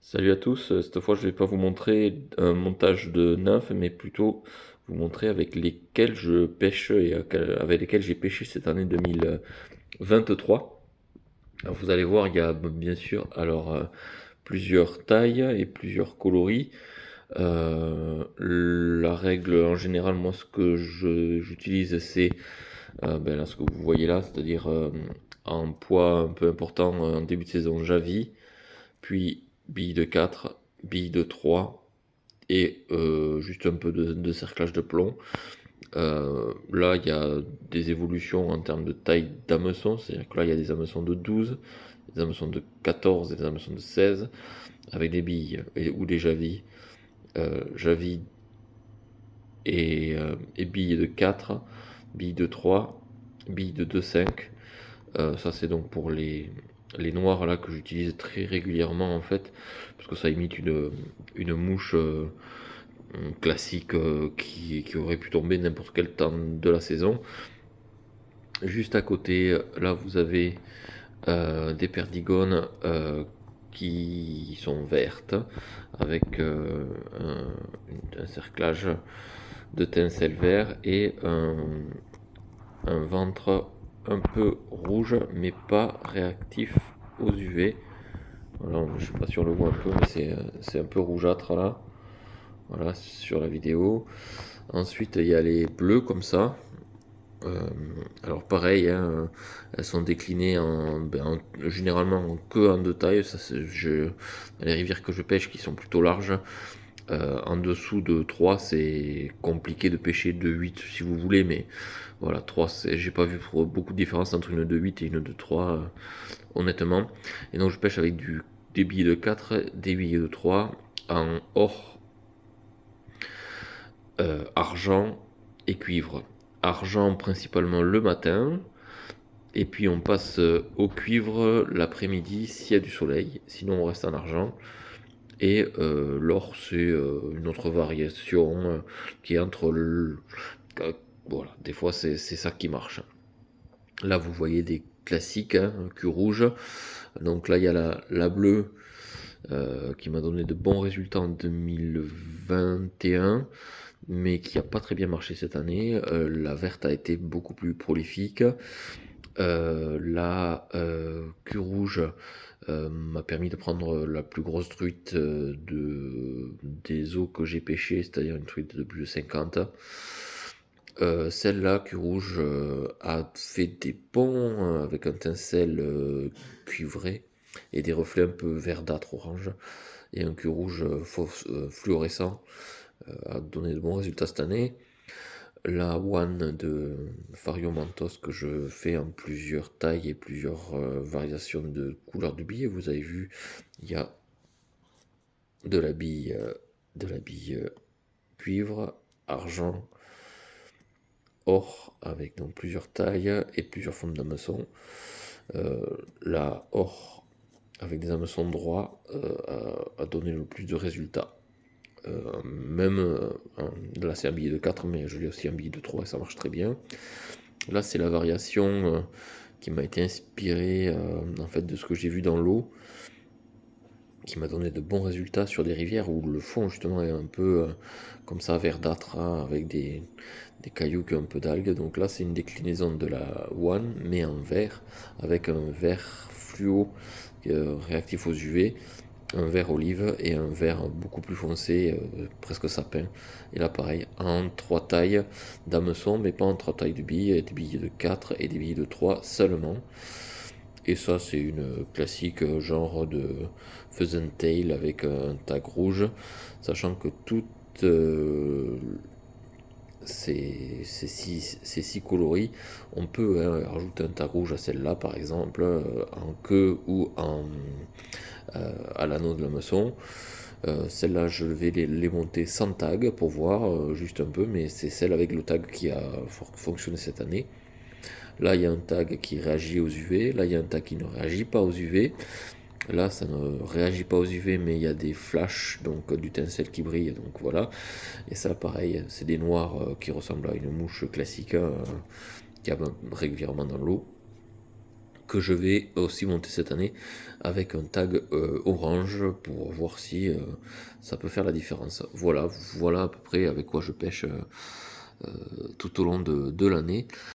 Salut à tous, cette fois je vais pas vous montrer un montage de nymphes, mais plutôt vous montrer avec lesquels je pêche et avec lesquels j'ai pêché cette année 2023. Alors vous allez voir, il y a bien sûr plusieurs tailles et plusieurs coloris. La règle en général, moi ce que j'utilise c'est là, ce que vous voyez là, c'est-à-dire un poids un peu important en début de saison Javi, puis bille de 4, bille de 3 et juste un peu de cerclage de plomb. Là, il y a des évolutions en termes de taille d'hameçon, c'est-à-dire que là, il y a des hameçons de 12, des hameçons de 14 et des hameçons de 16, avec des billes ou des javis, javis et billes de 4, billes de 3, billes de 2,5. Ça, c'est donc pour les noirs là que j'utilise très régulièrement en fait, parce que ça imite une mouche classique qui aurait pu tomber n'importe quel temps de la saison. Juste à côté, là vous avez des perdigones qui sont vertes avec un cerclage de tencel vert et un ventre un peu rouge mais pas réactif aux UV. Voilà, je sais pas si on le voit un peu, mais c'est un peu rougeâtre là. Voilà, sur la vidéo. Ensuite, il y a les bleus comme ça. Euh, alors pareil, hein, elles sont déclinées généralement en queue en deux tailles. Ça, dans les rivières que je pêche qui sont plutôt larges, en dessous de 3 c'est compliqué de pêcher de 8 si vous voulez, mais voilà, 3 j'ai pas vu beaucoup de différence entre une de 8 et une de 3 honnêtement. Et donc je pêche avec des billets de 4, des billets de 3 en or, argent et cuivre. Argent principalement le matin, et puis on passe au cuivre l'après-midi s'il y a du soleil, sinon on reste en argent. Et l'or, c'est une autre variation qui est entre voilà, des fois c'est ça qui marche. Là, vous voyez des classiques, hein, cul rouge. Donc là, il y a la bleue qui m'a donné de bons résultats en 2021, mais qui n'a pas très bien marché cette année. La verte a été beaucoup plus prolifique. La queue rouge m'a permis de prendre la plus grosse truite des eaux que j'ai pêchées, c'est-à-dire une truite de plus de 50. Celle-là, queue rouge, a fait des ponts avec un tincelle cuivré et des reflets un peu verdâtre orange. Et un queue rouge fluorescent a donné de bons résultats cette année. La One de Fario Mentos que je fais en plusieurs tailles et plusieurs variations de couleur de billet. Vous avez vu, il y a de la bille, cuivre, argent, or avec donc plusieurs tailles et plusieurs formes d'hameçons. La or avec des hameçons droits a donné le plus de résultats. Même là c'est un billet de 4 mais je l'ai aussi un billet de 3 et ça marche très bien. Là c'est la variation qui m'a été inspirée en fait de ce que j'ai vu dans l'eau, qui m'a donné de bons résultats sur des rivières où le fond justement est un peu comme ça verdâtre, hein, avec des cailloux qui ont un peu d'algues. Donc là c'est une déclinaison de la One mais en vert, avec un vert fluo réactif aux UV, un vert olive et un vert beaucoup plus foncé, presque sapin. Et là pareil, en trois tailles d'hameçon, mais pas en trois tailles de billes, des billes de 4 et des billes de 3 seulement. Et ça c'est une classique genre de pheasant tail avec un tag rouge, sachant que toutes ces six coloris, on peut rajouter un tag rouge à celle-là par exemple, en queue ou à l'anneau de l'hameçon. Celle-là, je vais les monter sans tag pour voir juste un peu, mais c'est celle avec le tag qui a fonctionné cette année. Là, il y a un tag qui réagit aux UV. Là, il y a un tag qui ne réagit pas aux UV. Là, ça ne réagit pas aux UV, mais il y a des flashs, donc du tincelle qui brille. Donc voilà. Et ça, pareil, c'est des noirs qui ressemblent à une mouche classique, qui a régulièrement dans l'eau. que je vais aussi monter cette année avec un tag orange pour voir si ça peut faire la différence. Voilà, voilà à peu près avec quoi je pêche tout au long de l'année.